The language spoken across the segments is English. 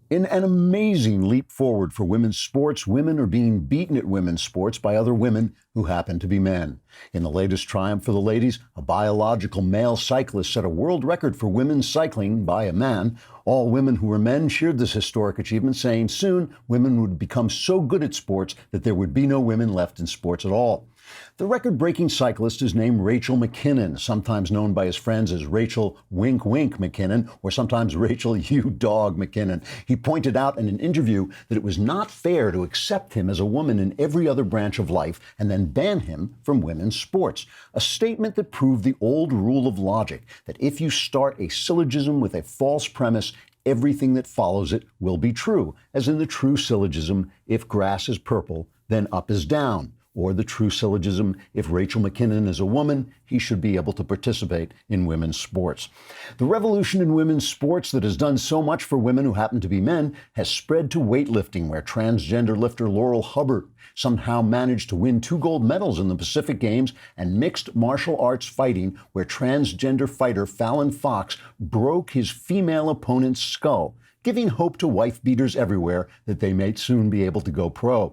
In an amazing leap forward for women's sports, women are being beaten at women's sports by other women who happen to be men. In the latest triumph for the ladies, a biological male cyclist set a world record for women's cycling by a man. All women who were men cheered this historic achievement, saying soon women would become so good at sports that there would be no women left in sports at all. The record-breaking cyclist is named Rachel McKinnon, sometimes known by his friends as Rachel Wink Wink McKinnon, or sometimes Rachel You Dog McKinnon. He pointed out in an interview that it was not fair to accept him as a woman in every other branch of life and then ban him from women's sports. A statement that proved the old rule of logic, that if you start a syllogism with a false premise, everything that follows it will be true, as in the true syllogism, if grass is purple, then up is down. Or the true syllogism, if Rachel McKinnon is a woman, he should be able to participate in women's sports. The revolution in women's sports that has done so much for women who happen to be men has spread to weightlifting, where transgender lifter Laurel Hubbard somehow managed to win 2 gold medals in the Pacific Games, and mixed martial arts fighting, where transgender fighter Fallon Fox broke his female opponent's skull, giving hope to wife-beaters everywhere that they may soon be able to go pro.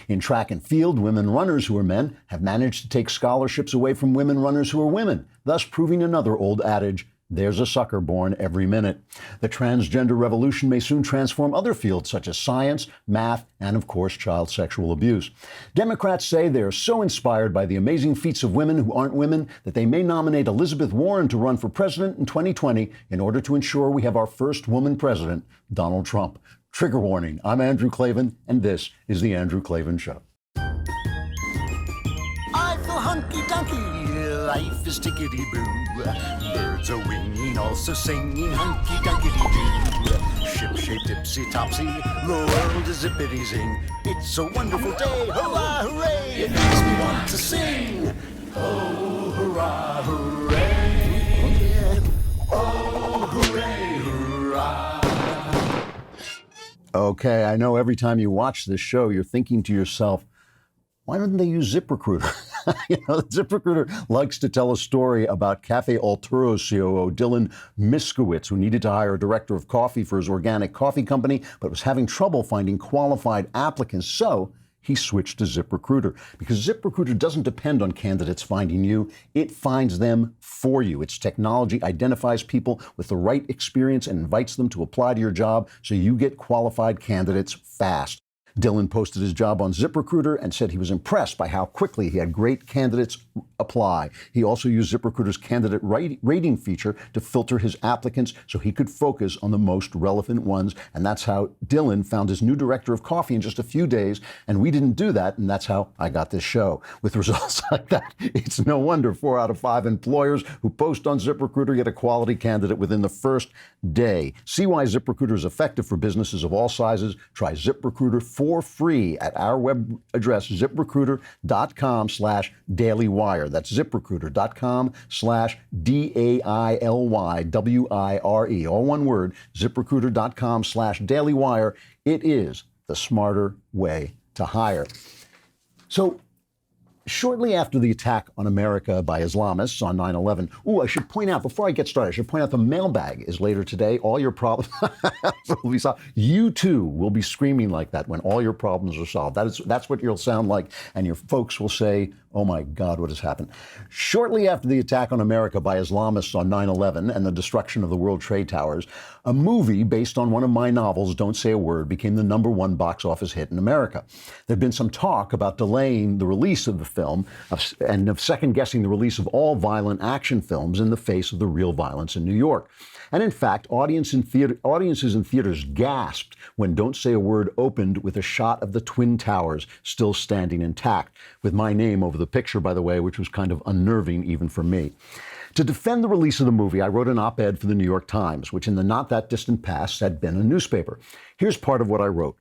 In track and field, women runners who are men have managed to take scholarships away from women runners who are women, thus proving another old adage, there's a sucker born every minute. The transgender revolution may soon transform other fields such as science, math, and of course, child sexual abuse. Democrats say they are so inspired by the amazing feats of women who aren't women that they may nominate Elizabeth Warren to run for president in 2020 in order to ensure we have our first woman president, Donald Trump. Trigger warning, I'm Andrew Klavan, and this is The Andrew Klavan Show. I feel hunky-dunky, life is tickety-boo. Birds are winging, also singing hunky-dunky-doo. Ship-shape, tipsy-topsy, the world is zippity-zing. It's a wonderful day, hurrah, hooray! It makes me want to sing. Oh, hurrah, hooray! Oh, hooray, hurrah! Okay, I know every time you watch this show, you're thinking to yourself, why didn't they use ZipRecruiter? ZipRecruiter likes to tell a story about Cafe Alturo's COO, Dylan Miskowitz, who needed to hire a director of coffee for his organic coffee company, but was having trouble finding qualified applicants. So he switched to ZipRecruiter, because ZipRecruiter doesn't depend on candidates finding you. It finds them for you. Its technology identifies people with the right experience and invites them to apply to your job, so you get qualified candidates fast. Dylan posted his job on ZipRecruiter and said he was impressed by how quickly he had great candidates apply. He also used ZipRecruiter's candidate rating feature to filter his applicants so he could focus on the most relevant ones. And that's how Dylan found his new director of coffee in just a few days. And we didn't do that. And that's how I got this show. With results like that, it's no wonder 4 out of 5 employers who post on ZipRecruiter get a quality candidate within the first day. See why ZipRecruiter is effective for businesses of all sizes. Try ZipRecruiter for free at our web address, ZipRecruiter.com/dailywire. That's ZipRecruiter.com/DAILYWIRE. All one word, ZipRecruiter.com/dailywire. It is the smarter way to hire. So, shortly after the attack on America by Islamists on 9/11, I should point out, before I get started, I should point out the mailbag is later today. All your problems will be solved. You too will be screaming like that when all your problems are solved. That's what you'll sound like, and your folks will say, oh my God, what has happened? Shortly after the attack on America by Islamists on 9/11 and the destruction of the World Trade Towers, a movie based on one of my novels, Don't Say a Word, became the #1 box office hit in America. There'd been some talk about delaying the release of the film and of second-guessing the release of all violent action films in the face of the real violence in New York. And in fact, audiences in theaters gasped when Don't Say a Word opened with a shot of the Twin Towers still standing intact, with my name over the picture, by the way, which was kind of unnerving even for me. To defend the release of the movie, I wrote an op-ed for the New York Times, which in the not-that-distant past had been a newspaper. Here's part of what I wrote.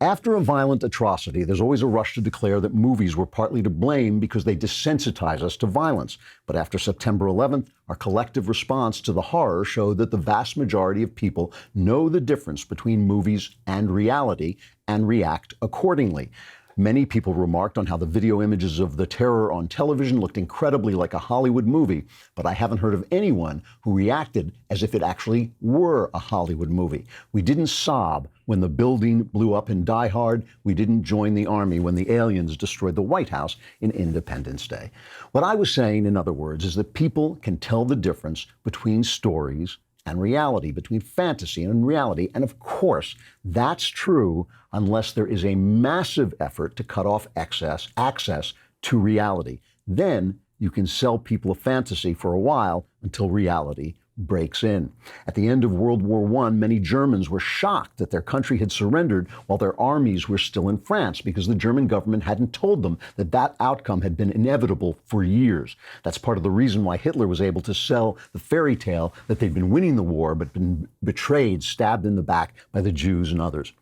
After a violent atrocity, there's always a rush to declare that movies were partly to blame because they desensitize us to violence. But after September 11th, our collective response to the horror showed that the vast majority of people know the difference between movies and reality and react accordingly. Many people remarked on how the video images of the terror on television looked incredibly like a Hollywood movie, but I haven't heard of anyone who reacted as if it actually were a Hollywood movie. We didn't sob when the building blew up in Die Hard. We didn't join the army when the aliens destroyed the White House in Independence Day. What I was saying, in other words, is that people can tell the difference between stories and reality, between fantasy and reality. And of course, that's true unless there is a massive effort to cut off access to reality. Then you can sell people a fantasy for a while until reality breaks in. At the end of World War I, many Germans were shocked that their country had surrendered while their armies were still in France because the German government hadn't told them that that outcome had been inevitable for years. That's part of the reason why Hitler was able to sell the fairy tale that they'd been winning the war but been betrayed, stabbed in the back by the Jews and others.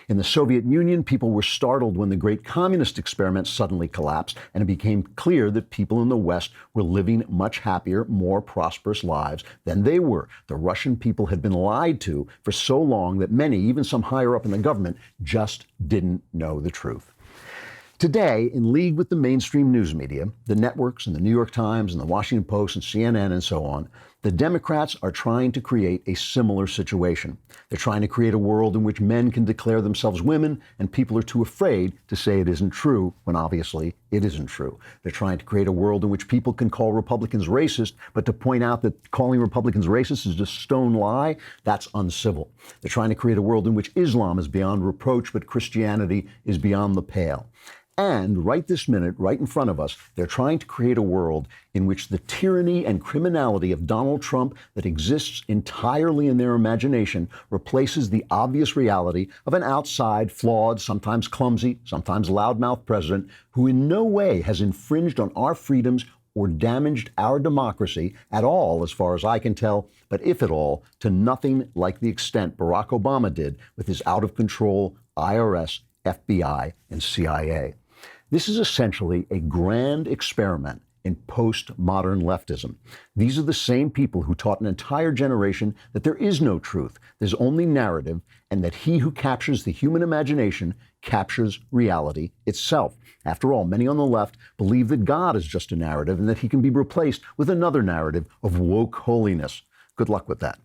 In the Soviet Union, people were startled when the great communist experiment suddenly collapsed, and it became clear that people in the West were living much happier, more prosperous lives than they were. The Russian people had been lied to for so long that many, even some higher up in the government, just didn't know the truth. Today, in league with the mainstream news media, the networks and the New York Times and the Washington Post and CNN and so on, the Democrats are trying to create a similar situation. They're trying to create a world in which men can declare themselves women and people are too afraid to say it isn't true when obviously it isn't true. They're trying to create a world in which people can call Republicans racist, but to point out that calling Republicans racist is just a stone lie, that's uncivil. They're trying to create a world in which Islam is beyond reproach, but Christianity is beyond the pale. And right this minute, right in front of us, they're trying to create a world in which the tyranny and criminality of Donald Trump that exists entirely in their imagination replaces the obvious reality of an outside, flawed, sometimes clumsy, sometimes loudmouth president who in no way has infringed on our freedoms or damaged our democracy at all, as far as I can tell, but if at all, to nothing like the extent Barack Obama did with his out-of-control IRS, FBI, and CIA. This is essentially a grand experiment in postmodern leftism. These are the same people who taught an entire generation that there is no truth, there's only narrative, and that he who captures the human imagination captures reality itself. After all, many on the left believe that God is just a narrative and that he can be replaced with another narrative of woke holiness. Good luck with that.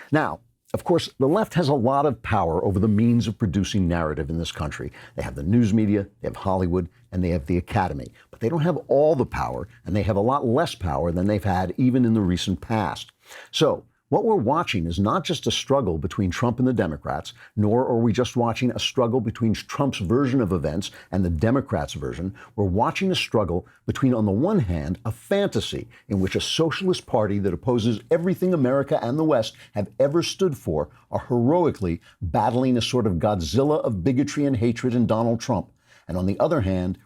Now, of course, the left has a lot of power over the means of producing narrative in this country. They have the news media, they have Hollywood, and they have the Academy. But they don't have all the power, and they have a lot less power than they've had even in the recent past. So, what we're watching is not just a struggle between Trump and the Democrats, nor are we just watching a struggle between Trump's version of events and the Democrats' version. We're watching a struggle between, on the one hand, a fantasy in which a socialist party that opposes everything America and the West have ever stood for are heroically battling a sort of Godzilla of bigotry and hatred in Donald Trump. And on the other hand,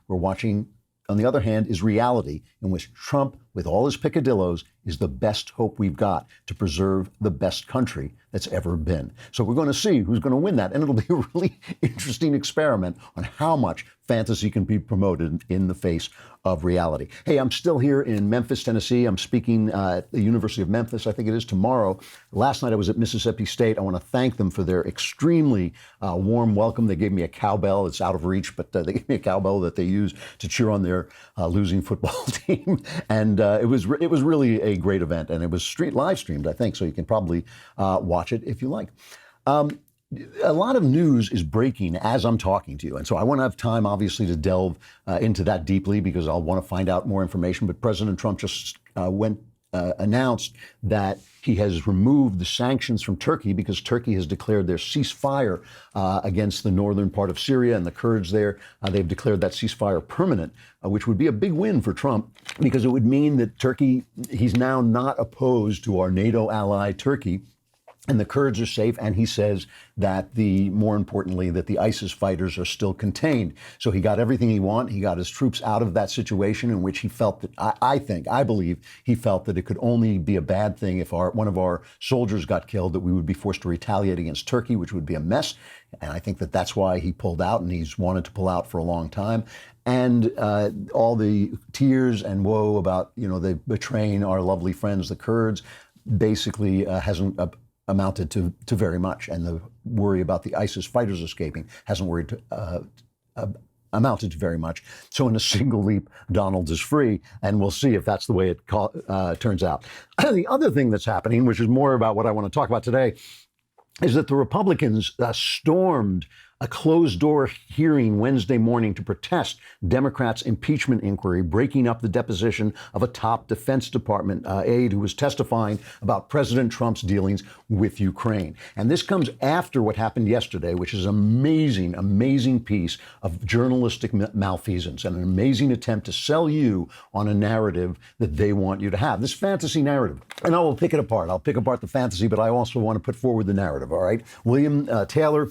is reality in which Trump, with all his picadillos, is the best hope we've got to preserve the best country that's ever been. So we're going to see who's going to win that. And it'll be a really interesting experiment on how much fantasy can be promoted in the face of reality. Hey, I'm still here in Memphis, Tennessee. I'm speaking at the University of Memphis, I think it is, tomorrow. Last night I was at Mississippi State. I want to thank them for their extremely warm welcome. They gave me a cowbell. It's out of reach, but they gave me a cowbell that they use to cheer on their losing football team. And it was really a great event. And it was live streamed, I think, so you can probably watch it if you like. A lot of news is breaking as I'm talking to you. And so I won't have time, obviously, to delve into that deeply because I'll want to find out more information. But President Trump just announced that he has removed the sanctions from Turkey because Turkey has declared their ceasefire against the northern part of Syria and the Kurds there. They've declared that ceasefire permanent, which would be a big win for Trump because it would mean that Turkey, he's now not opposed to our NATO ally, Turkey. And the Kurds are safe, and he says that more importantly, that the ISIS fighters are still contained. So he got everything he wanted. He got his troops out of that situation in which he felt that, I believe, he felt that it could only be a bad thing if one of our soldiers got killed, that we would be forced to retaliate against Turkey, which would be a mess. And I think that that's why he pulled out, and he's wanted to pull out for a long time. And all the tears and woe about, they betraying our lovely friends, the Kurds, basically hasn't amounted to very much, and the worry about the ISIS fighters escaping hasn't amounted to very much. So in a single leap, Donald is free, and we'll see if that's the way it turns out. The other thing that's happening, which is more about what I want to talk about today, is that the Republicans stormed a closed-door hearing Wednesday morning to protest Democrats' impeachment inquiry, breaking up the deposition of a top Defense Department aide who was testifying about President Trump's dealings with Ukraine. And this comes after what happened yesterday, which is an amazing, amazing piece of journalistic malfeasance and an amazing attempt to sell you on a narrative that they want you to have, this fantasy narrative. And I will pick it apart. I'll pick apart the fantasy, but I also want to put forward the narrative, all right? William Taylor,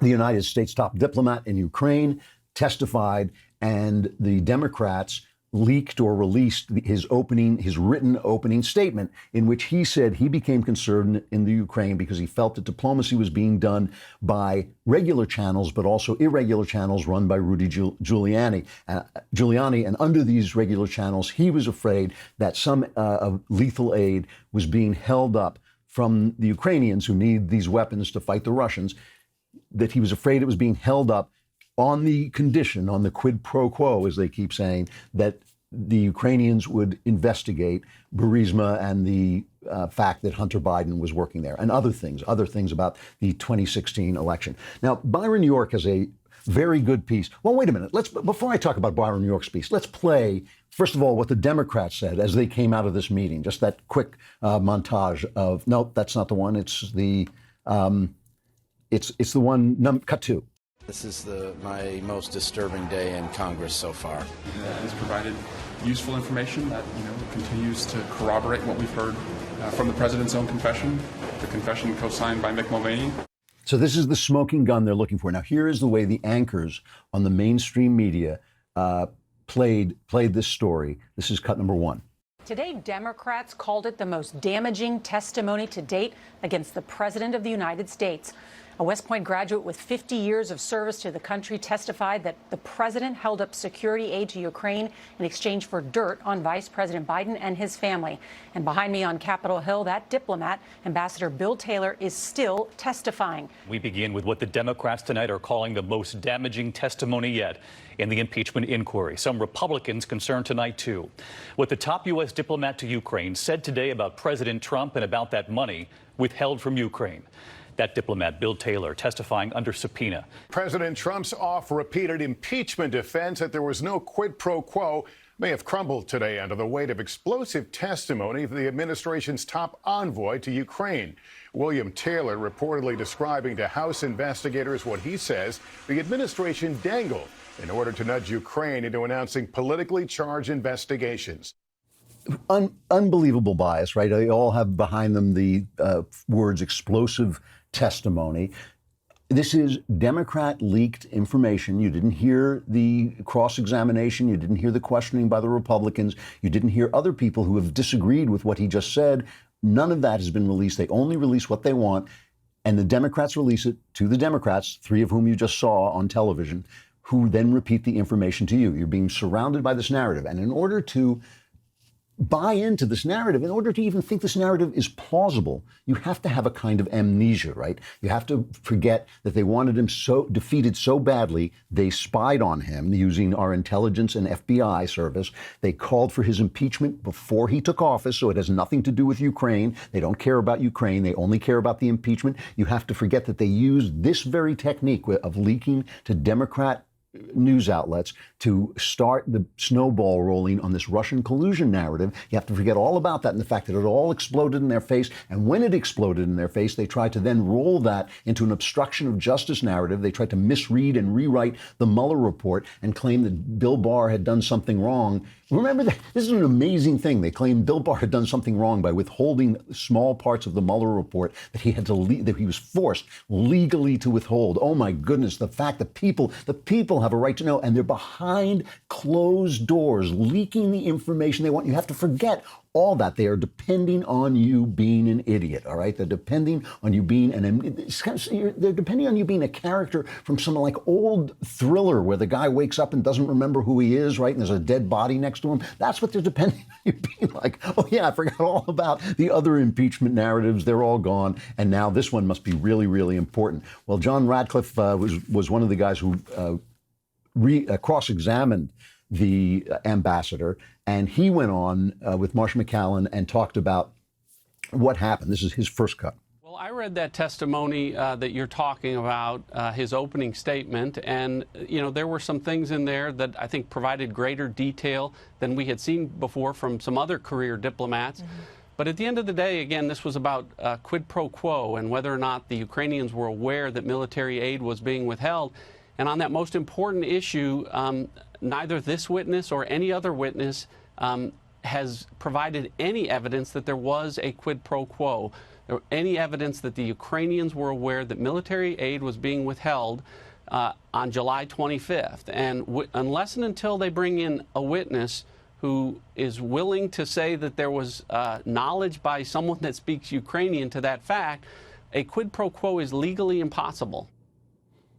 the United States top diplomat in Ukraine, testified, and the Democrats leaked or released his written opening statement in which he said he became concerned in the Ukraine because he felt that diplomacy was being done by regular channels, but also irregular channels run by Rudy Giuliani. And under these regular channels, he was afraid that some lethal aid was being held up from the Ukrainians who need these weapons to fight the Russians, that he was afraid it was being held up on the condition, on the quid pro quo, as they keep saying, that the Ukrainians would investigate Burisma and the fact that Hunter Biden was working there, and other things about the 2016 election. Now, Byron York has a very good piece. Well, wait a minute. Before I talk about Byron York's piece, let's play, first of all, what the Democrats said as they came out of this meeting. Just that quick montage of, nope, that's not the one. It's the It's the one, cut two. This is my most disturbing day in Congress so far. That has provided useful information that continues to corroborate what we've heard from the president's own confession, the confession co-signed by Mick Mulvaney. So this is the smoking gun they're looking for. Now, here is the way the anchors on the mainstream media played this story. This is cut number one. Today, Democrats called it the most damaging testimony to date against the President of the United States. A West Point graduate with 50 years of service to the country testified that the president held up security aid to Ukraine in exchange for dirt on Vice President Biden and his family. And behind me on Capitol Hill, that diplomat, Ambassador Bill Taylor, is still testifying. We begin with what the Democrats tonight are calling the most damaging testimony yet in the impeachment inquiry. Some Republicans concerned tonight, too. What the top U.S. diplomat to Ukraine said today about President Trump and about that money withheld from Ukraine. That diplomat, Bill Taylor, testifying under subpoena. President Trump's oft-repeated impeachment defense that there was no quid pro quo may have crumbled today under the weight of explosive testimony of the administration's top envoy to Ukraine. William Taylor reportedly describing to House investigators what he says the administration dangled in order to nudge Ukraine into announcing politically charged investigations. Unbelievable bias, right? They all have behind them the words explosive testimony. This is Democrat leaked information. You didn't hear the cross-examination. You didn't hear the questioning by the Republicans. You didn't hear other people who have disagreed with what he just said. None of that has been released. They only release what they want. And the Democrats release it to the Democrats, three of whom you just saw on television, who then repeat the information to you. You're being surrounded by this narrative. And in order to buy into this narrative, in order to even think this narrative is plausible, you have to have a kind of amnesia, right? You have to forget that they wanted him so defeated so badly, they spied on him using our intelligence and FBI service. They called for his impeachment before he took office, so it has nothing to do with Ukraine. They don't care about Ukraine. They only care about the impeachment. You have to forget that they used this very technique of leaking to Democrat news outlets to start the snowball rolling on this Russian collusion narrative. You have to forget all about that and the fact that it all exploded in their face. And when it exploded in their face, they tried to then roll that into an obstruction of justice narrative. They tried to misread and rewrite the Mueller report and claim that Bill Barr had done something wrong. Remember that this is an amazing thing. They claimed Bill Barr had done something wrong by withholding small parts of the Mueller report that he had to that he was forced legally to withhold. Oh my goodness, the fact that the people have a right to know, and they're behind closed doors leaking the information they want. You have to forget all that. They are depending on you being an idiot, all right? They're depending on you being they're depending on you being a character from some like old thriller where the guy wakes up and doesn't remember who he is, right? And there's a dead body next to him. That's what they're depending on you being like. Oh yeah, I forgot all about the other impeachment narratives. They're all gone. And now this one must be really, really important. Well, John Radcliffe was one of the guys who cross-examined the ambassador, and he went on with Marsh McCallan and talked about what happened. This is his first cut. Well, I read that testimony that you're talking about, his opening statement, and there were some things in there that I think provided greater detail than we had seen before from some other career diplomats. Mm-hmm. But at the end of the day, again, this was about quid pro quo and whether or not the Ukrainians were aware that military aid was being withheld. And on that most important issue, neither this witness or any other witness has provided any evidence that there was a quid pro quo, or any evidence that the Ukrainians were aware that military aid was being withheld on July 25th. And unless and until they bring in a witness who is willing to say that there was knowledge by someone that speaks Ukrainian to that fact, a quid pro quo is legally impossible.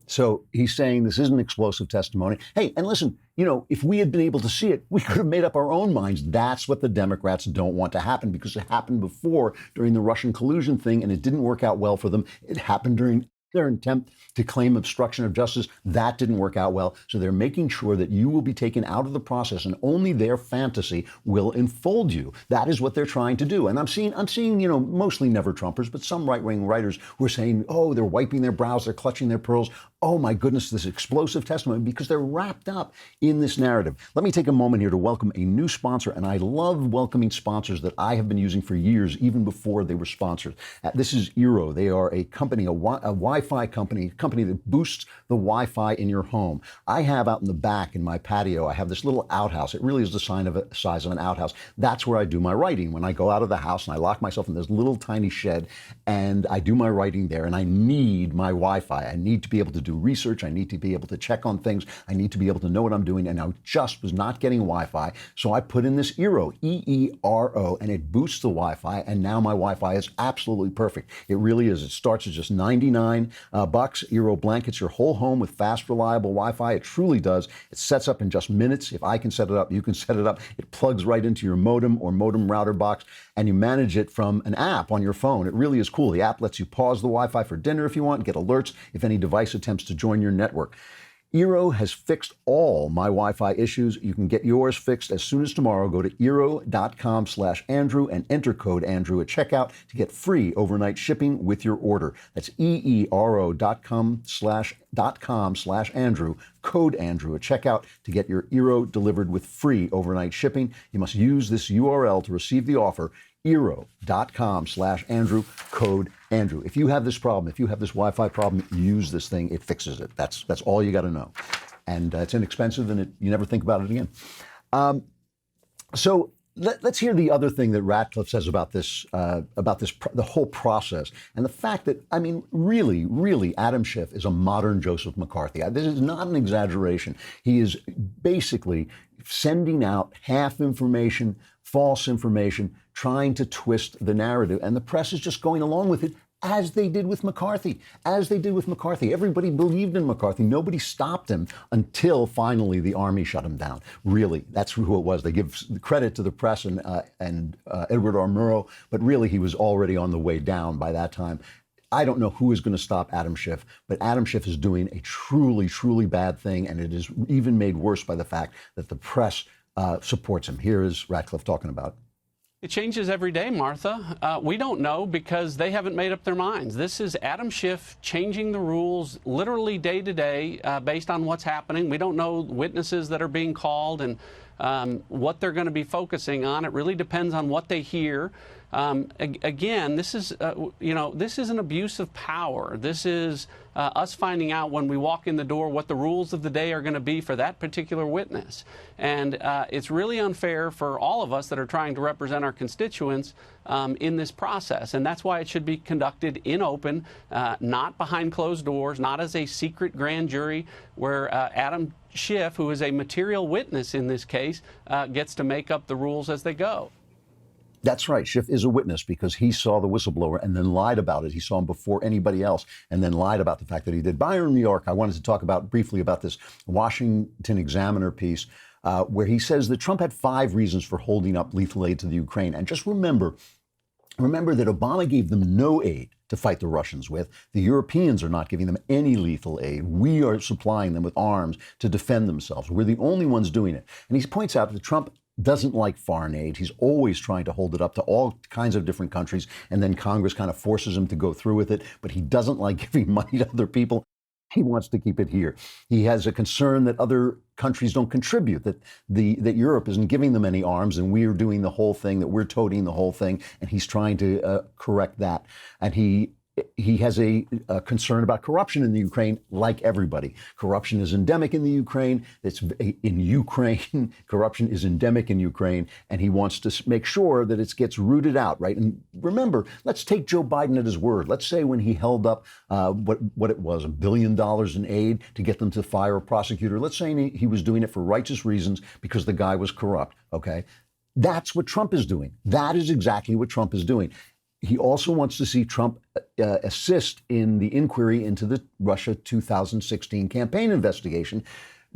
So he's saying this isn't explosive testimony. Hey, and listen, if we had been able to see it, we could have made up our own minds. That's what the Democrats don't want to happen, because it happened before during the Russian collusion thing, and it didn't work out well for them. It happened during their attempt to claim obstruction of justice. That didn't work out well. So they're making sure that you will be taken out of the process and only their fantasy will enfold you. That is what they're trying to do. And I'm seeing, mostly never Trumpers, but some right-wing writers who are saying, oh, they're wiping their brows, they're clutching their pearls. Oh my goodness, this explosive testimony, because they're wrapped up in this narrative. Let me take a moment here to welcome a new sponsor, and I love welcoming sponsors that I have been using for years, even before they were sponsors. This is Eero. They are a company, a Wi-Fi company that boosts the Wi-Fi in your home. I have out in the back in my patio, I have this little outhouse. It really is the size of an outhouse. That's where I do my writing. When I go out of the house and I lock myself in this little tiny shed and I do my writing there, and I need my Wi-Fi. I need to be able to do research. I need to be able to check on things. I need to be able to know what I'm doing. And I just was not getting Wi-Fi. So I put in this Eero, E-E-R-O, and it boosts the Wi-Fi. And now my Wi-Fi is absolutely perfect. It really is. It starts at just $99. Eero blankets your whole home with fast, reliable Wi-Fi. It truly does. It sets up in just minutes. If I can set it up, you can set it up. It plugs right into your modem or modem router box, and you manage it from an app on your phone. It really is cool. The app lets you pause the Wi-Fi for dinner if you want, get alerts if any device attempts to join your network. Eero has fixed all my Wi-Fi issues. You can get yours fixed as soon as tomorrow. Go to Eero.com/Andrew and enter code Andrew at checkout to get free overnight shipping with your order. That's EERO.com/Andrew, code Andrew at checkout to get your Eero delivered with free overnight shipping. You must use this URL to receive the offer. Eero.com/Andrew, code Andrew. If you have this problem, if you have this Wi-Fi problem, use this thing. It fixes it. That's all you got to know. And it's inexpensive, and you never think about it again. So let's hear the other thing that Ratcliffe says about this, the whole process, and the fact that, really, really, Adam Schiff is a modern Joseph McCarthy. This is not an exaggeration. He is basically sending out half information, false information, trying to twist the narrative, and the press is just going along with it, as they did with McCarthy. Everybody believed in McCarthy. Nobody stopped him until finally the army shut him down. Really, that's who it was. They give credit to the press and Edward R. Murrow, but really he was already on the way down by that time. I don't know who is going to stop Adam Schiff, but Adam Schiff is doing a truly, truly bad thing, and it is even made worse by the fact that the press supports him. Here is Ratcliffe talking about it. It changes every day, Martha. We don't know because they haven't made up their minds. This is Adam Schiff changing the rules literally day to day based on what's happening. We don't know witnesses that are being called and what they're going to be focusing on. It really depends on what they hear. Again, this is an abuse of power. This is us finding out when we walk in the door what the rules of the day are going to be for that particular witness. And it's really unfair for all of us that are trying to represent our constituents in this process. And that's why it should be conducted in open, not behind closed doors, not as a secret grand jury where Adam Schiff, who is a material witness in this case, gets to make up the rules as they go. That's right. Schiff is a witness because he saw the whistleblower and then lied about it. He saw him before anybody else and then lied about the fact that he did. Byron, New York, I wanted to talk briefly about this Washington Examiner piece where he says that Trump had 5 reasons for holding up lethal aid to the Ukraine. And just remember, Remember that Obama gave them no aid to fight the Russians with. The Europeans are not giving them any lethal aid. We are supplying them with arms to defend themselves. We're the only ones doing it. And he points out that Trump doesn't like foreign aid. He's always trying to hold it up to all kinds of different countries, and then Congress kind of forces him to go through with it. But he doesn't like giving money to other people. He wants to keep it here. He has a concern that other countries don't contribute, that Europe isn't giving them any arms, and we're doing the whole thing, that we're toting the whole thing, and he's trying to correct that. And he has a concern about corruption in the Ukraine, like everybody. Corruption is endemic in the Ukraine. Corruption is endemic in Ukraine, and he wants to make sure that it gets rooted out, right? And remember, let's take Joe Biden at his word. Let's say when he held up what it was, $1 billion in aid to get them to fire a prosecutor. Let's say he was doing it for righteous reasons because the guy was corrupt, okay? That's what Trump is doing. That is exactly what Trump is doing. He also wants to see Trump assist in the inquiry into the Russia 2016 campaign investigation.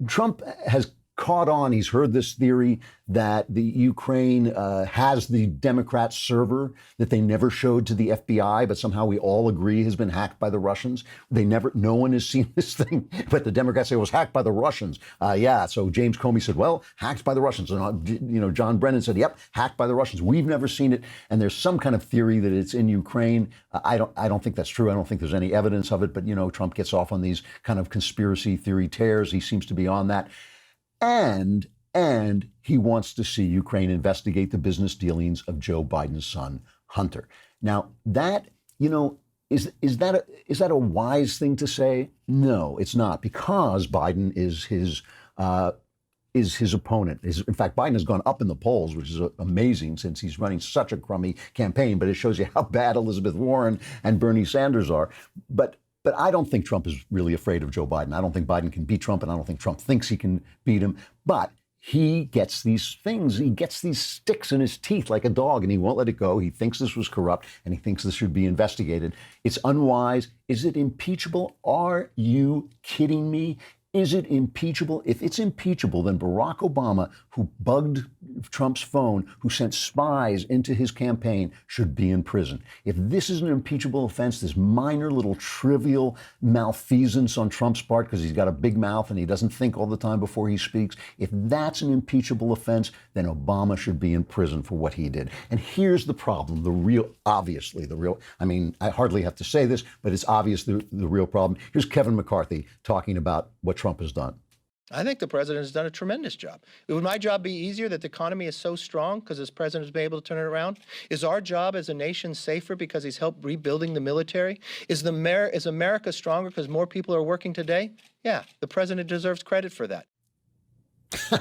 Trump has caught on. He's heard this theory that the Ukraine has the Democrat server that they never showed to the FBI, but somehow we all agree has been hacked by the Russians. No one has seen this thing, but the Democrats say it was hacked by the Russians. So James Comey said, well, hacked by the Russians. And, John Brennan said, yep, hacked by the Russians. We've never seen it. And there's some kind of theory that it's in Ukraine. I don't think that's true. I don't think there's any evidence of it, but, Trump gets off on these kind of conspiracy theory tears. He seems to be on that. And he wants to see Ukraine investigate the business dealings of Joe Biden's son, Hunter. Now, that, is that a wise thing to say? No, it's not, because Biden is his opponent. In fact, Biden has gone up in the polls, which is amazing since he's running such a crummy campaign, but it shows you how bad Elizabeth Warren and Bernie Sanders are. But I don't think Trump is really afraid of Joe Biden. I don't think Biden can beat Trump, and I don't think Trump thinks he can beat him. But he gets these things, he gets these sticks in his teeth like a dog, and he won't let it go. He thinks this was corrupt, and he thinks this should be investigated. It's unwise. Is it impeachable? Are you kidding me? Is it impeachable? If it's impeachable, then Barack Obama, who bugged Trump's phone, who sent spies into his campaign, should be in prison. If this is an impeachable offense, this minor little trivial malfeasance on Trump's part because he's got a big mouth and he doesn't think all the time before he speaks, if that's an impeachable offense, then Obama should be in prison for what he did. And here's the problem, I hardly have to say this, but it's obvious the real problem. Here's Kevin McCarthy talking about what Trump has done. I think the president has done a tremendous job. Would my job be easier that the economy is so strong because this president has been able to turn it around? Is our job as a nation safer because he's helped rebuilding the military? Is America stronger because more people are working today? Yeah, the president deserves credit for that.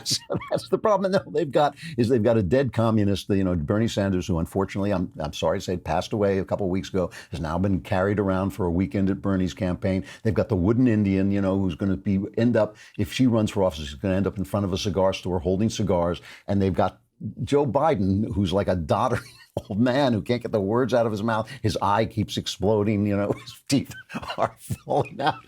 So that's the problem. No, they've got a dead communist, Bernie Sanders, who unfortunately, I'm sorry to say, passed away a couple of weeks ago, has now been carried around for a weekend at Bernie's campaign. They've got the wooden Indian, who's going to end up, if she runs for office, she's going to end up in front of a cigar store holding cigars. And they've got Joe Biden, who's like a doddering old man who can't get the words out of his mouth. His eye keeps exploding, his teeth are falling out.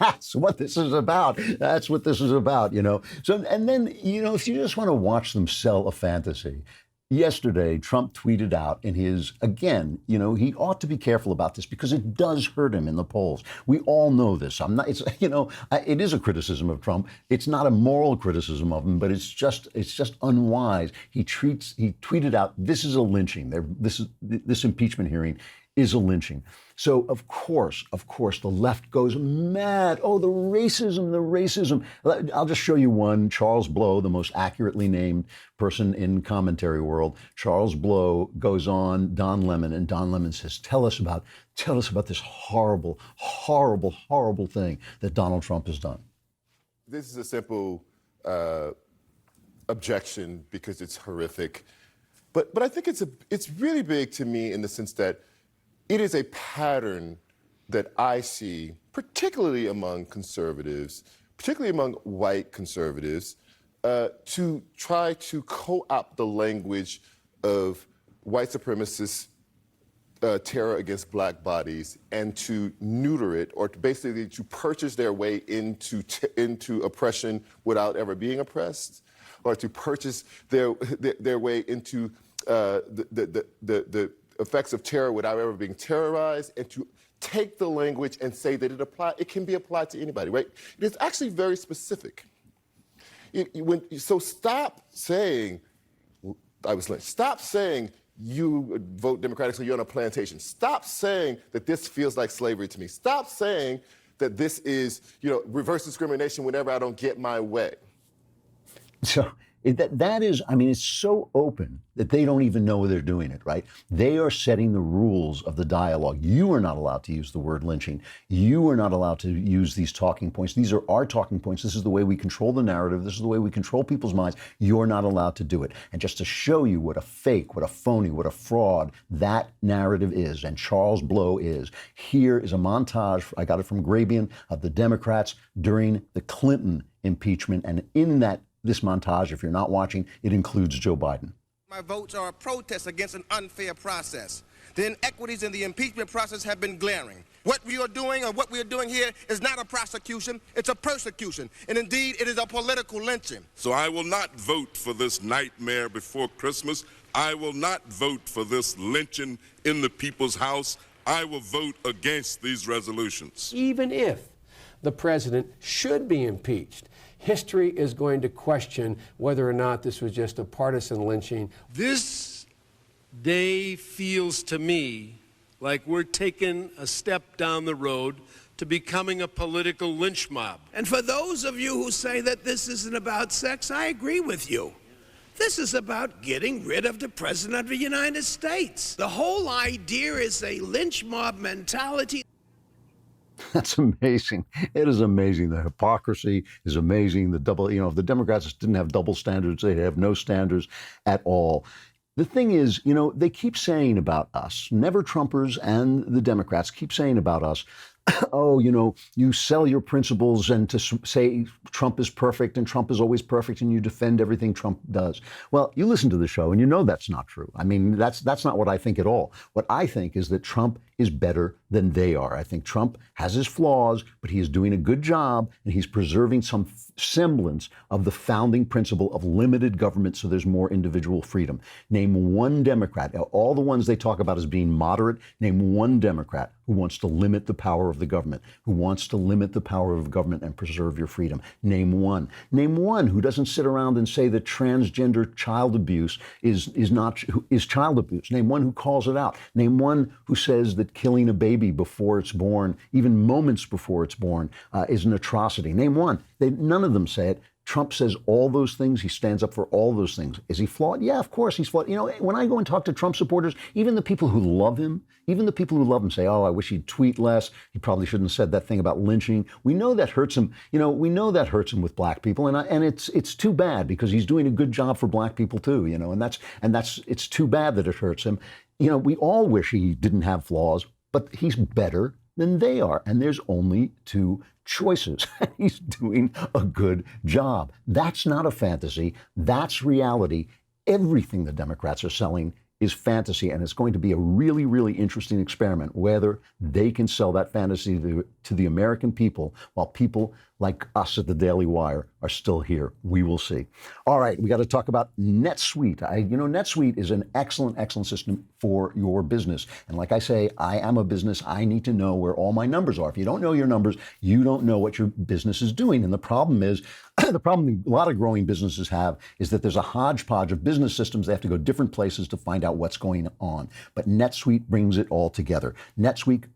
That's what this is about. So, and then, if you just want to watch them sell a fantasy, yesterday, Trump tweeted out in his, again, he ought to be careful about this because it does hurt him in the polls. We all know this. It is a criticism of Trump. It's not a moral criticism of him, but it's just unwise. He tweeted out, this is a lynching. This impeachment hearing is a lynching. So, of course, the left goes mad. Oh, the racism. I'll just show you one. Charles Blow, the most accurately named person in commentary world. Charles Blow goes on Don Lemon, and Don Lemon says, tell us about this horrible, horrible, horrible thing that Donald Trump has done. This is a simple objection because it's horrific. But I think it's really big to me in the sense that it is a pattern that I see, particularly among conservatives, particularly among white conservatives, to try to co-opt the language of white supremacist terror against black bodies and to neuter it, or basically to purchase their way into oppression without ever being oppressed, or to purchase their way into the effects of terror without ever being terrorized, and to take the language and say that it can be applied to anybody, right? It is actually very specific. So stop saying, I was lynched. Stop saying you vote Democratic so you're on a plantation. Stop saying that this feels like slavery to me. Stop saying that this is, reverse discrimination whenever I don't get my way. So that is, I mean, it's so open that they don't even know they're doing it, right? They are setting the rules of the dialogue. You are not allowed to use the word lynching. You are not allowed to use these talking points. These are our talking points. This is the way we control the narrative. This is the way we control people's minds. You're not allowed to do it. And just to show you what a fake, what a phony, what a fraud that narrative is, and Charles Blow is, here is a montage, I got it from Grabian, of the Democrats during the Clinton impeachment. And in this montage, if you're not watching, it includes Joe Biden. My votes are a protest against an unfair process. The inequities in the impeachment process have been glaring. What we are doing here is not a prosecution, it's a persecution. And indeed, it is a political lynching. So I will not vote for this nightmare before Christmas. I will not vote for this lynching in the people's house. I will vote against these resolutions. Even if the president should be impeached, history is going to question whether or not this was just a partisan lynching. This day feels to me like we're taking a step down the road to becoming a political lynch mob. And for those of you who say that this isn't about sex, I agree with you. This is about getting rid of the President of the United States. The whole idea is a lynch mob mentality. That's amazing. It is amazing. The hypocrisy is amazing. The double, if the Democrats didn't have double standards, they'd have no standards at all. The thing is, they keep saying about us, never Trumpers and the Democrats keep saying about us, oh, you sell your principles and to say Trump is perfect and Trump is always perfect and you defend everything Trump does. Well, you listen to the show and you know that's not true. I mean, that's not what I think at all. What I think is that Trump is better than they are. I think Trump has his flaws, but he is doing a good job and he's preserving some semblance of the founding principle of limited government so there's more individual freedom. Name one Democrat, all the ones they talk about as being moderate, name one Democrat who wants to limit the power of the government, who wants to limit the power of government and preserve your freedom. Name one. Name one who doesn't sit around and say that transgender child abuse is child abuse. Name one who calls it out. Name one who says that killing a baby before it's born, even moments before it's born, is an atrocity. Name one. None of them say it. Trump says all those things. He stands up for all those things. Is he flawed? Yeah, of course he's flawed. When I go and talk to Trump supporters, even the people who love him say, oh, I wish he'd tweet less. He probably shouldn't have said that thing about lynching. We know that hurts him. We know that hurts him with black people. And it's too bad because he's doing a good job for black people too, and it's too bad that it hurts him. We all wish he didn't have flaws, but he's better than they are. And there's only two choices. He's doing a good job. That's not a fantasy. That's reality. Everything the Democrats are selling is fantasy, and it's going to be a really, really interesting experiment whether they can sell that fantasy to the American people while people like us at the Daily Wire are still here. We will see. All right, we got to talk about NetSuite. NetSuite is an excellent, excellent system for your business. And like I say, I am a business. I need to know where all my numbers are. If you don't know your numbers, you don't know what your business is doing. And the problem is, the problem a lot of growing businesses have is that there's a hodgepodge of business systems. They have to go different places to find out what's going on. But NetSuite brings it all together. NetSuite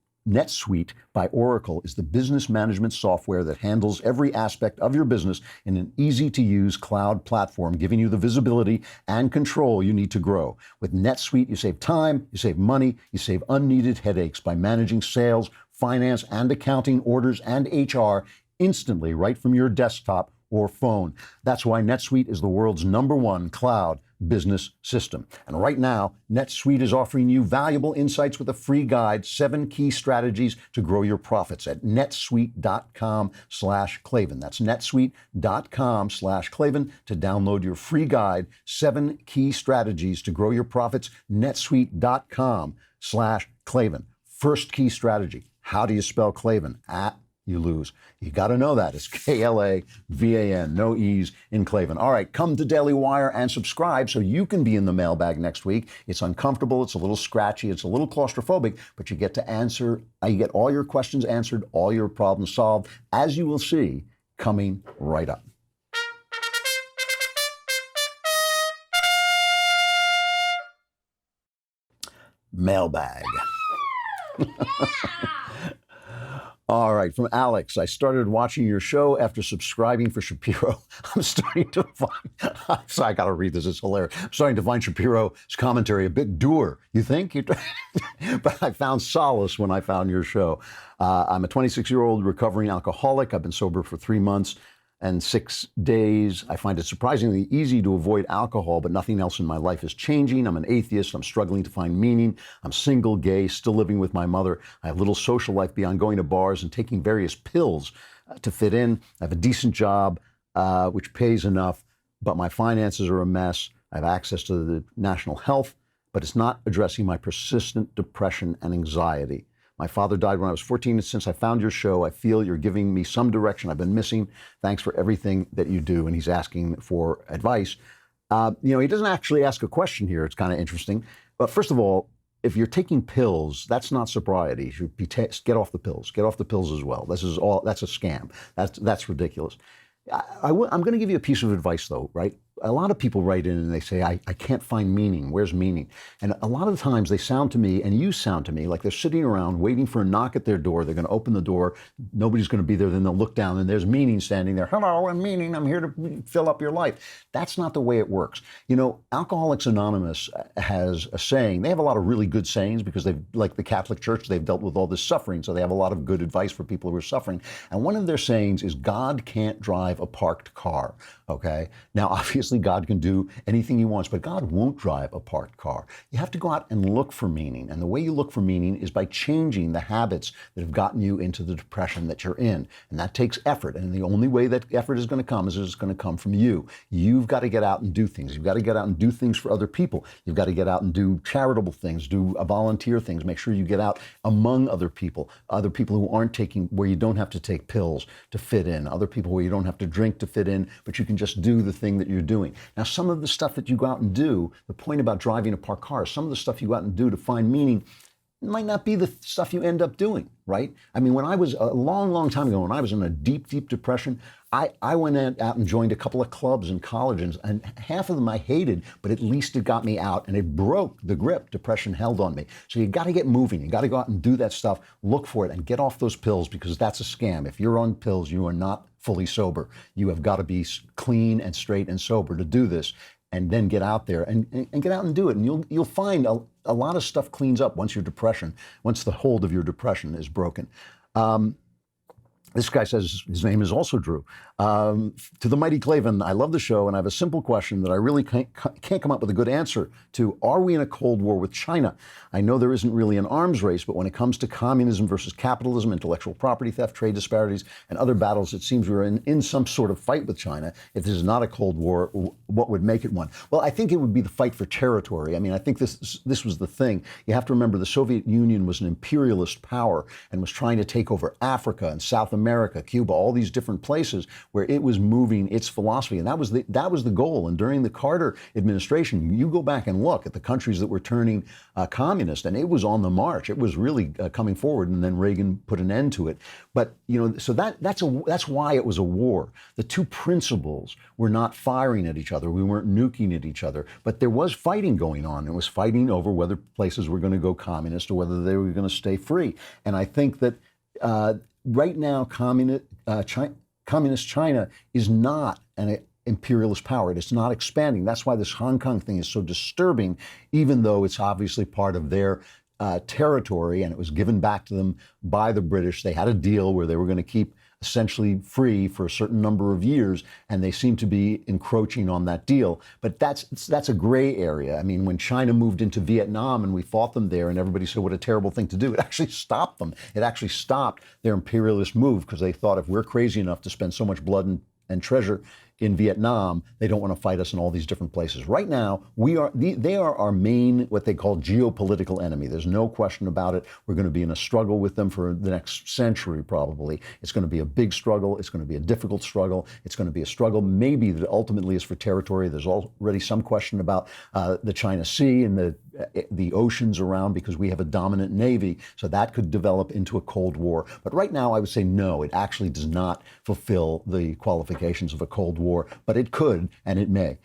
by Oracle is the business management software that handles every aspect of your business in an easy-to-use cloud platform, giving you the visibility and control you need to grow. With NetSuite, you save time, you save money, you save unneeded headaches by managing sales, finance, and accounting, orders, and HR instantly right from your desktop or phone. That's why NetSuite is the world's #1 cloud business system. And right now, NetSuite is offering you valuable insights with a free guide, 7 key strategies to grow your profits at netsuite.com/Klavan. That's netsuite.com/Klavan to download your free guide, 7 key strategies to grow your profits, netsuite.com/Klavan. First key strategy. How do you spell Klavan? you lose. You got to know that. It's Klavan, no E's in Klavan. All right, come to Daily Wire and subscribe so you can be in the mailbag next week. It's uncomfortable, it's a little scratchy, it's a little claustrophobic, but you get to answer, you get all your questions answered, all your problems solved, as you will see coming right up. Mailbag. All right, from Alex. I started watching your show after subscribing for Shapiro. I'm starting to find, sorry, I got to read this, it's hilarious. I'm starting to find Shapiro's commentary a bit dour. You think? But I found solace when I found your show. I'm a 26-year-old recovering alcoholic. I've been sober for 3 months and 6 days. I find it surprisingly easy to avoid alcohol, but nothing else in my life is changing. I'm an atheist. I'm struggling to find meaning. I'm single, gay, still living with my mother. I have little social life beyond going to bars and taking various pills to fit in. I have a decent job, which pays enough, but my finances are a mess. I have access to the national health, but it's not addressing my persistent depression and anxiety. My father died when I was 14, and since I found your show, I feel you're giving me some direction I've been missing. Thanks for everything that you do. And he's asking for advice. He doesn't actually ask a question here. It's kind of interesting. But first of all, if you're taking pills, that's not sobriety. You should be get off the pills. Get off the pills as well. That's a scam. That's ridiculous. I'm going to give you a piece of advice, though, right? A lot of people write in and they say, I can't find meaning. Where's meaning? And a lot of times they sound to me, and you sound to me, like they're sitting around waiting for a knock at their door. They're going to open the door. Nobody's going to be there. Then they'll look down and there's meaning standing there. Hello, I'm meaning. I'm here to fill up your life. That's not the way it works. You know, Alcoholics Anonymous has a saying. They have a lot of really good sayings because they've, like the Catholic Church, they've dealt with all this suffering. So they have a lot of good advice for people who are suffering. And one of their sayings is, God can't drive a parked car. Okay. Now, obviously, God can do anything he wants, but God won't drive a parked car. You have to go out and look for meaning. And the way you look for meaning is by changing the habits that have gotten you into the depression that you're in. And that takes effort. And the only way that effort is going to come is it's going to come from you. You've got to get out and do things. You've got to get out and do things for other people. You've got to get out and do charitable things, do volunteer things. Make sure you get out among other people who aren't taking, where you don't have to take pills to fit in, other people where you don't have to drink to fit in, but you can just do the thing that you're doing. Now, some of the stuff that you go out and do, the point about driving a parked car, some of the stuff you go out and do to find meaning might not be the stuff you end up doing, right? I mean, when I was a long time ago, when I was in a deep depression, I went out and joined a couple of clubs and colleges, and half of them I hated, but at least it got me out and it broke the grip depression held on me. So you got to get moving. You got to go out and do that stuff, look for it, and get off those pills, because that's a scam. If you're on pills, you are not fully sober. You have got to be clean and straight and sober to do this, and then get out there and get out and do it. And you'll find a lot of stuff cleans up once the hold of your depression is broken. This guy says his name is also Drew. To the mighty Klavan, I love the show, and I have a simple question that I really can't come up with a good answer to. Are we in a Cold War with China? I know there isn't really an arms race, but when it comes to communism versus capitalism, intellectual property theft, trade disparities, and other battles, it seems we're in some sort of fight with China. If this is not a Cold War, what would make it one? Well, I think it would be the fight for territory. I mean, I think this was the thing. You have to remember the Soviet Union was an imperialist power and was trying to take over Africa and South America, Cuba, all these different places where it was moving its philosophy. And that was the goal. And during the Carter administration, you go back and look at the countries that were turning communist, and it was on the march. It was really coming forward, and then Reagan put an end to it. But, so that's why it was a war. The two principles were not firing at each other. We weren't nuking at each other. But there was fighting going on. It was fighting over whether places were going to go communist or whether they were going to stay free. And I think that right now, communist China is not an imperialist power. It's not expanding. That's why this Hong Kong thing is so disturbing, even though it's obviously part of their territory, and it was given back to them by the British. They had a deal where they were going to keep essentially free for a certain number of years, and they seem to be encroaching on that deal. But that's a gray area. I mean, when China moved into Vietnam and we fought them there, and everybody said what a terrible thing to do, it actually stopped them. It actually stopped their imperialist move, because they thought, if we're crazy enough to spend so much blood and treasure in Vietnam, they don't want to fight us in all these different places. Right now, they are our main, what they call geopolitical enemy. There's no question about it. We're going to be in a struggle with them for the next century, probably. It's going to be a big struggle. It's going to be a difficult struggle. It's going to be a struggle maybe that ultimately is for territory. There's already some question about the China Sea and the oceans around, because we have a dominant navy. So that could develop into a Cold War. But right now, I would say no, it actually does not fulfill the qualifications of a Cold War, but it could, and it may.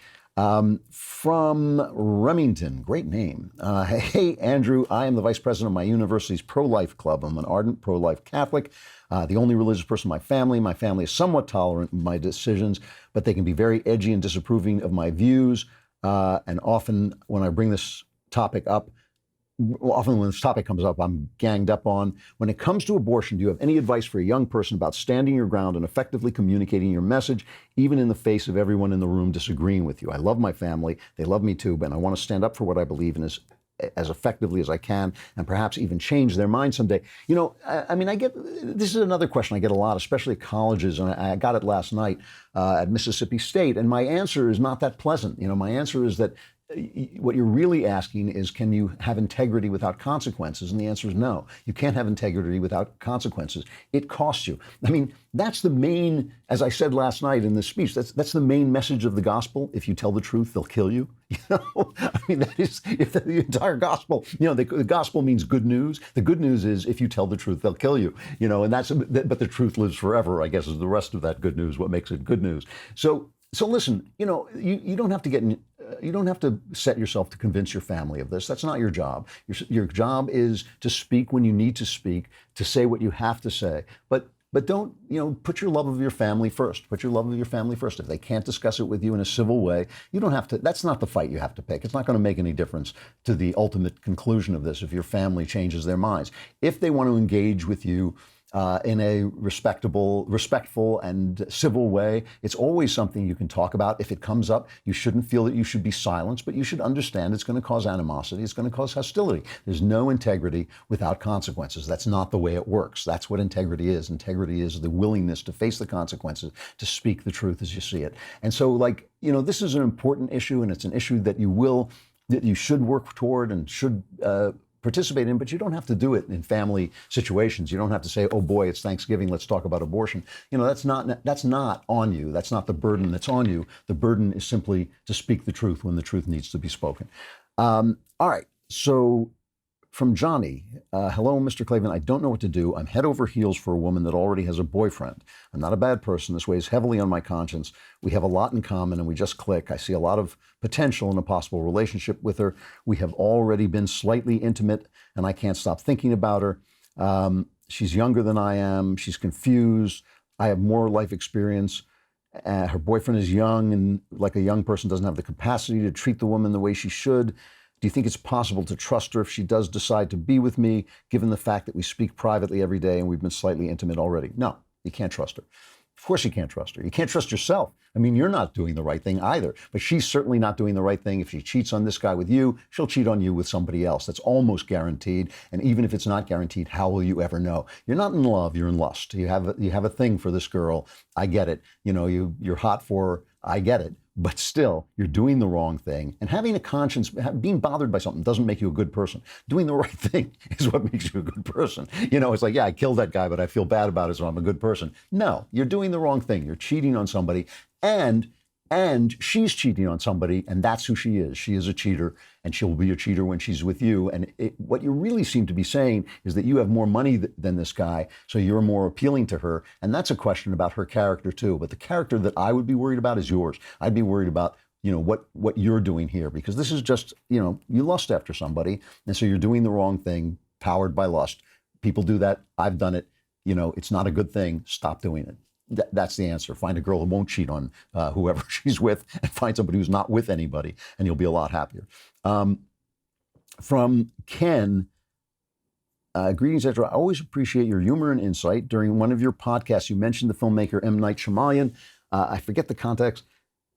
From Remington, great name. Hey, Andrew, I am the vice president of my university's pro-life club. I'm an ardent pro-life Catholic, the only religious person in my family. My family is somewhat tolerant of my decisions, but they can be very edgy and disapproving of my views. And often when I bring this topic up, often when this topic comes up, I'm ganged up on. When it comes to abortion, do you have any advice for a young person about standing your ground and effectively communicating your message, even in the face of everyone in the room disagreeing with you? I love my family. They love me too, but I want to stand up for what I believe in as effectively as I can, and perhaps even change their mind someday. You know, I mean, this is another question I get a lot, especially at colleges, and I got it last night at Mississippi State, and my answer is not that pleasant. You know, my answer is that what you're really asking is, can you have integrity without consequences? And the answer is no. You can't have integrity without consequences. It costs you. I mean, that's the main, as I said last night in this speech, that's the main message of the gospel. If you tell the truth, they'll kill you. You know, I mean, that is, if the entire gospel, you know, the gospel means good news. The good news is, if you tell the truth, they'll kill you. You know, and but the truth lives forever, I guess, is the rest of that good news, what makes it good news. So listen, you know, you don't have to you don't have to set yourself to convince your family of this. That's not your job. Your job is to speak when you need to speak, to say what you have to say. But don't, you know, put your love of your family first. Put your love of your family first. If they can't discuss it with you in a civil way, you don't have to. That's not the fight you have to pick. It's not going to make any difference to the ultimate conclusion of this if your family changes their minds. If they want to engage with you in a respectful and civil way, it's always something you can talk about. If it comes up, you shouldn't feel that you should be silenced, but you should understand it's going to cause animosity. It's going to cause hostility. There's no integrity without consequences. That's not the way it works. That's what integrity is. Integrity is the willingness to face the consequences, to speak the truth as you see it. And so, like, you know, this is an important issue, and it's an issue that you should work toward and should participate in, but you don't have to do it in family situations. You don't have to say, oh boy, it's Thanksgiving, let's talk about abortion. You know, that's not on you. That's not the burden that's on you. The burden is simply to speak the truth when the truth needs to be spoken. All right, so from Johnny, hello, Mr. Klavan. I don't know what to do. I'm head over heels for a woman that already has a boyfriend. I'm not a bad person. This weighs heavily on my conscience. We have a lot in common and we just click. I see a lot of potential in a possible relationship with her. We have already been slightly intimate and I can't stop thinking about her. She's younger than I am. She's confused. I have more life experience. Her boyfriend is young and, like a young person, doesn't have the capacity to treat the woman the way she should. Do you think it's possible to trust her if she does decide to be with me, given the fact that we speak privately every day and we've been slightly intimate already? No, you can't trust her. Of course you can't trust her. You can't trust yourself. I mean, you're not doing the right thing either, but she's certainly not doing the right thing. If she cheats on this guy with you, she'll cheat on you with somebody else. That's almost guaranteed. And even if it's not guaranteed, how will you ever know? You're not in love, you're in lust. You have a thing for this girl. I get it. You know, you're hot for her. I get it. But still, you're doing the wrong thing. And having a conscience, being bothered by something doesn't make you a good person. Doing the right thing is what makes you a good person. You know, it's like, yeah, I killed that guy, but I feel bad about it, so I'm a good person. No, you're doing the wrong thing. You're cheating on somebody, and she's cheating on somebody, and that's who she is. She is a cheater, and she'll be a cheater when she's with you. And what you really seem to be saying is that you have more money than this guy, so you're more appealing to her. And that's a question about her character too. But the character that I would be worried about is yours. I'd be worried about, you know, what you're doing here, because this is just, you know, you lust after somebody, and so you're doing the wrong thing, powered by lust. People do that. I've done it. You know, it's not a good thing. Stop doing it. That's the answer. Find a girl who won't cheat on whoever she's with, and find somebody who's not with anybody, and you'll be a lot happier. From Ken, greetings, etc. I always appreciate your humor and insight. During one of your podcasts, you mentioned the filmmaker M. Night Shyamalan. I forget the context.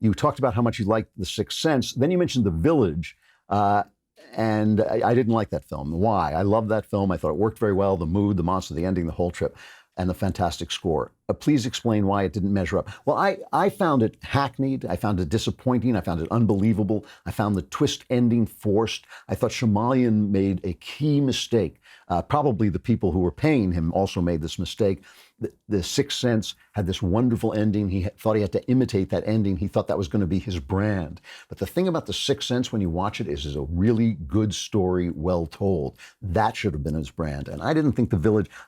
You talked about how much you liked The Sixth Sense. Then you mentioned The Village, and I didn't like that film. Why? I love that film. I thought it worked very well. The mood, the monster, the ending, the whole trip, and the fantastic score. Please explain why it didn't measure up. Well, I found it hackneyed. I found it disappointing. I found it unbelievable. I found the twist ending forced. I thought Shyamalan made a key mistake. Probably the people who were paying him also made this mistake. The Sixth Sense had this wonderful ending. He thought he had to imitate that ending. He thought that was going to be his brand. But the thing about The Sixth Sense when you watch it is a really good story, well told. That should have been his brand. And I didn't think I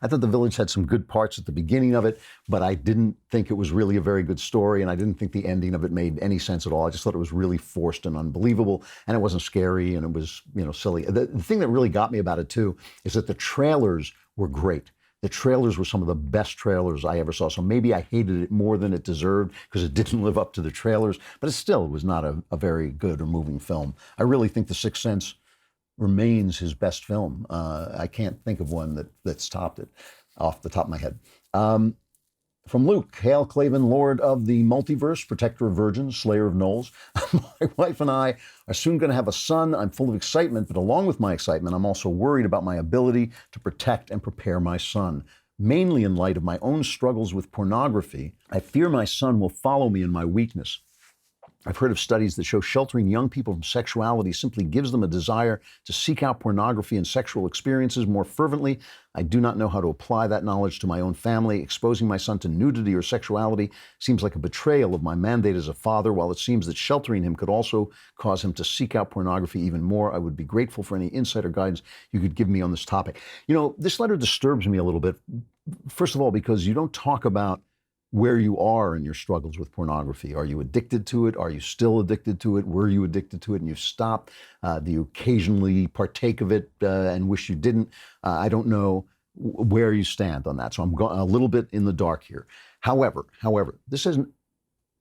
thought The Village had some good parts at the beginning of it, but I didn't think it was really a very good story, and I didn't think the ending of it made any sense at all. I just thought it was really forced and unbelievable, and it wasn't scary, and it was, silly. The thing that really got me about it, too, is that the trailers were great. The trailers were some of the best trailers I ever saw. So maybe I hated it more than it deserved because it didn't live up to the trailers, but it was not a very good or moving film. I really think The Sixth Sense remains his best film. I can't think of one that's topped it off the top of my head. From Luke, hail Klavan, Lord of the Multiverse, Protector of Virgins, Slayer of Gnolls. My wife and I are soon going to have a son. I'm full of excitement, but along with my excitement, I'm also worried about my ability to protect and prepare my son. Mainly in light of my own struggles with pornography, I fear my son will follow me in my weakness. I've heard of studies that show sheltering young people from sexuality simply gives them a desire to seek out pornography and sexual experiences more fervently. I do not know how to apply that knowledge to my own family. Exposing my son to nudity or sexuality seems like a betrayal of my mandate as a father, while it seems that sheltering him could also cause him to seek out pornography even more. I would be grateful for any insight or guidance you could give me on this topic. This letter disturbs me a little bit, first of all, because you don't talk about where you are in your struggles with pornography. Are you addicted to it? Are you still addicted to it? Were you addicted to it and you've stopped? Do you occasionally partake of it and wish you didn't? I don't know where you stand on that. So I'm a little bit in the dark here. However, this isn't,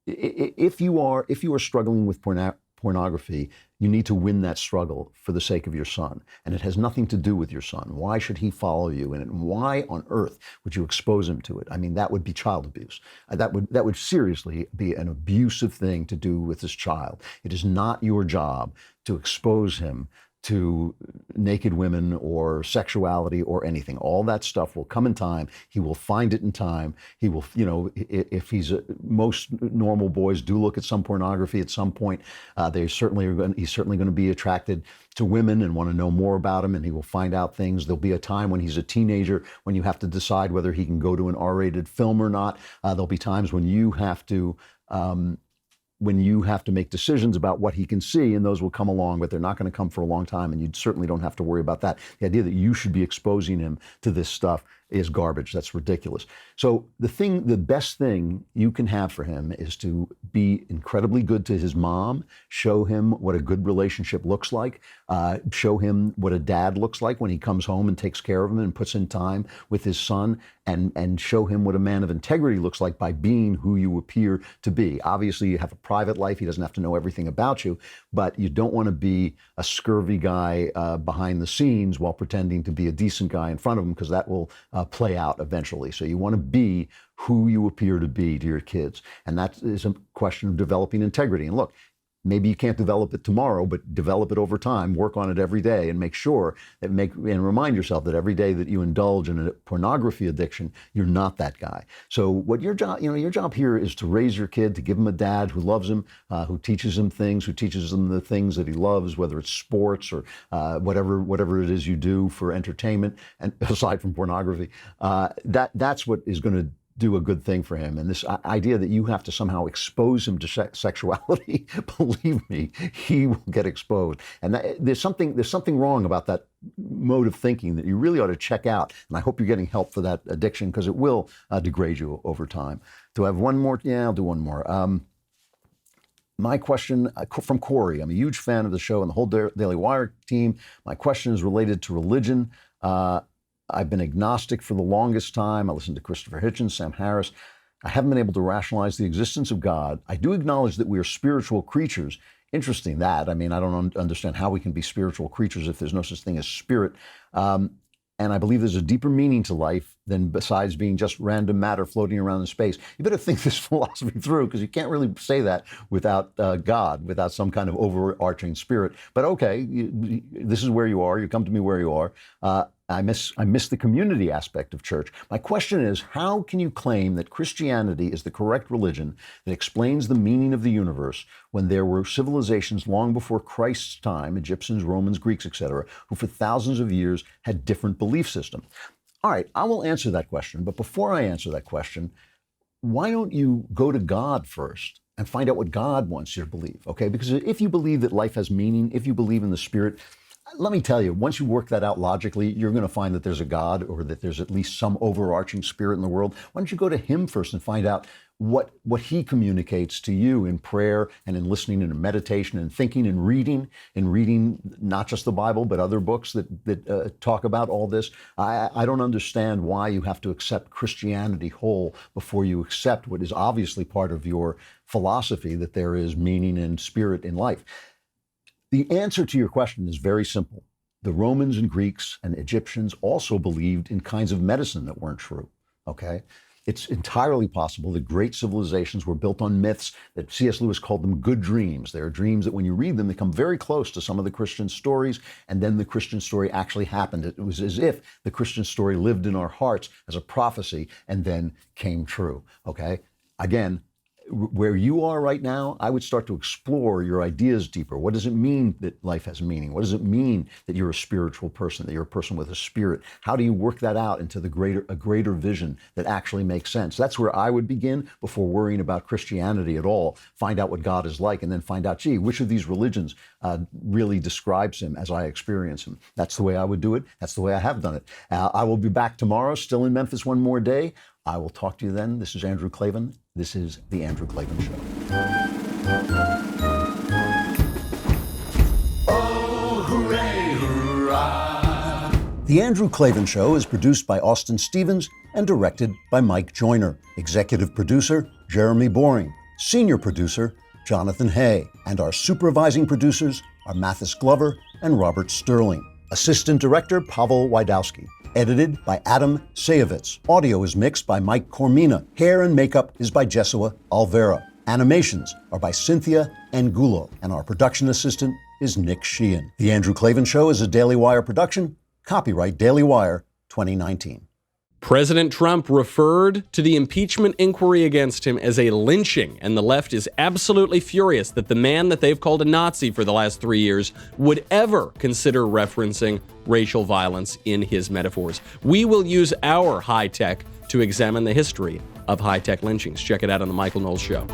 if you are struggling with pornography, you need to win that struggle for the sake of your son. And it has nothing to do with your son. Why should he follow you in it? And why on earth would you expose him to it? I mean, that would be child abuse. That would seriously be an abusive thing to do with this child. It is not your job to expose him to naked women or sexuality or anything. All that stuff will come in time. He will find it in time. He will, if most normal boys do look at some pornography at some point. He's certainly going to be attracted to women and want to know more about him, and he will find out things. There'll be a time when he's a teenager when you have to decide whether he can go to an R-rated film or not. There'll be times when you have to make decisions about what he can see, and those will come along, but they're not going to come for a long time, and you certainly don't have to worry about that. The idea that you should be exposing him to this stuff is garbage. That's ridiculous. So the best thing you can have for him is to be incredibly good to his mom, show him what a good relationship looks like, show him what a dad looks like when he comes home and takes care of him and puts in time with his son, and show him what a man of integrity looks like by being who you appear to be. Obviously, you have a private life. He doesn't have to know everything about you, but you don't want to be a scurvy guy behind the scenes while pretending to be a decent guy in front of him, because that will play out eventually. So you want to be who you appear to be to your kids. And that is a question of developing integrity. And look, maybe you can't develop it tomorrow, but develop it over time, work on it every day, and make sure and remind yourself that every day that you indulge in a pornography addiction, you're not that guy. So what your job here is to raise your kid, to give him a dad who loves him, who teaches him things, who teaches him the things that he loves, whether it's sports or whatever it is you do for entertainment, and aside from pornography. That's what is going to do a good thing for him. And this idea that you have to somehow expose him to sexuality, believe me, he will get exposed. And there's something wrong about that mode of thinking that you really ought to check out. And I hope you're getting help for that addiction, because it will degrade you over time. Do I have one more? Yeah, I'll do one more. My question from Corey. I'm a huge fan of the show and the whole Daily Wire team. My question is related to religion. I've been agnostic for the longest time. I listened to Christopher Hitchens, Sam Harris. I haven't been able to rationalize the existence of God. I do acknowledge that we are spiritual creatures. Interesting that. I mean, I don't understand how we can be spiritual creatures if there's no such thing as spirit. And I believe there's a deeper meaning to life than besides being just random matter floating around in space. You better think this philosophy through, because you can't really say that without God, without some kind of overarching spirit. But okay, this is where you are. You come to me where you are. I miss the community aspect of church. My question is, how can you claim that Christianity is the correct religion that explains the meaning of the universe when there were civilizations long before Christ's time, Egyptians, Romans, Greeks, etc., who for thousands of years had different belief systems? All right, I will answer that question, but before I answer that question, why don't you go to God first and find out what God wants you to believe, okay? Because if you believe that life has meaning, if you believe in the Spirit, let me tell you, once you work that out logically, you're going to find that there's a God, or that there's at least some overarching spirit in the world. Why don't you go to him first and find out what he communicates to you in prayer and in listening and in meditation and thinking and reading not just the Bible, but other books that talk about all this. I don't understand why you have to accept Christianity whole before you accept what is obviously part of your philosophy, that there is meaning and spirit in life. The answer to your question is very simple. The Romans and Greeks and Egyptians also believed in kinds of medicine that weren't true, okay? It's entirely possible that great civilizations were built on myths, that C.S. Lewis called them good dreams. They're dreams that when you read them, they come very close to some of the Christian stories, and then the Christian story actually happened. It was as if the Christian story lived in our hearts as a prophecy and then came true, okay? Again, where you are right now, I would start to explore your ideas deeper. What does it mean that life has meaning? What does it mean that you're a spiritual person, that you're a person with a spirit? How do you work that out into a greater vision that actually makes sense? That's where I would begin before worrying about Christianity at all. Find out what God is like, and then find out, gee, which of these religions really describes him as I experience him? That's the way I would do it. That's the way I have done it. I will be back tomorrow, still in Memphis one more day. I will talk to you then. This is Andrew Klavan. This is The Andrew Klavan Show. Oh, hooray, hurrah. The Andrew Klavan Show is produced by Austin Stevens and directed by Mike Joyner. Executive producer, Jeremy Boring. Senior producer, Jonathan Hay. And our supervising producers are Mathis Glover and Robert Sterling. Assistant director, Pavel Wydowski. Edited by Adam Sayevitz. Audio is mixed by Mike Cormina. Hair and makeup is by Jesua Alvera. Animations are by Cynthia Angulo. And our production assistant is Nick Sheehan. The Andrew Klavan Show is a Daily Wire production. Copyright Daily Wire 2019. President Trump referred to the impeachment inquiry against him as a lynching, and the left is absolutely furious that the man that they've called a Nazi for the last 3 years would ever consider referencing racial violence in his metaphors. We will use our high tech to examine the history of high-tech lynchings. Check it out on The Michael Knowles Show.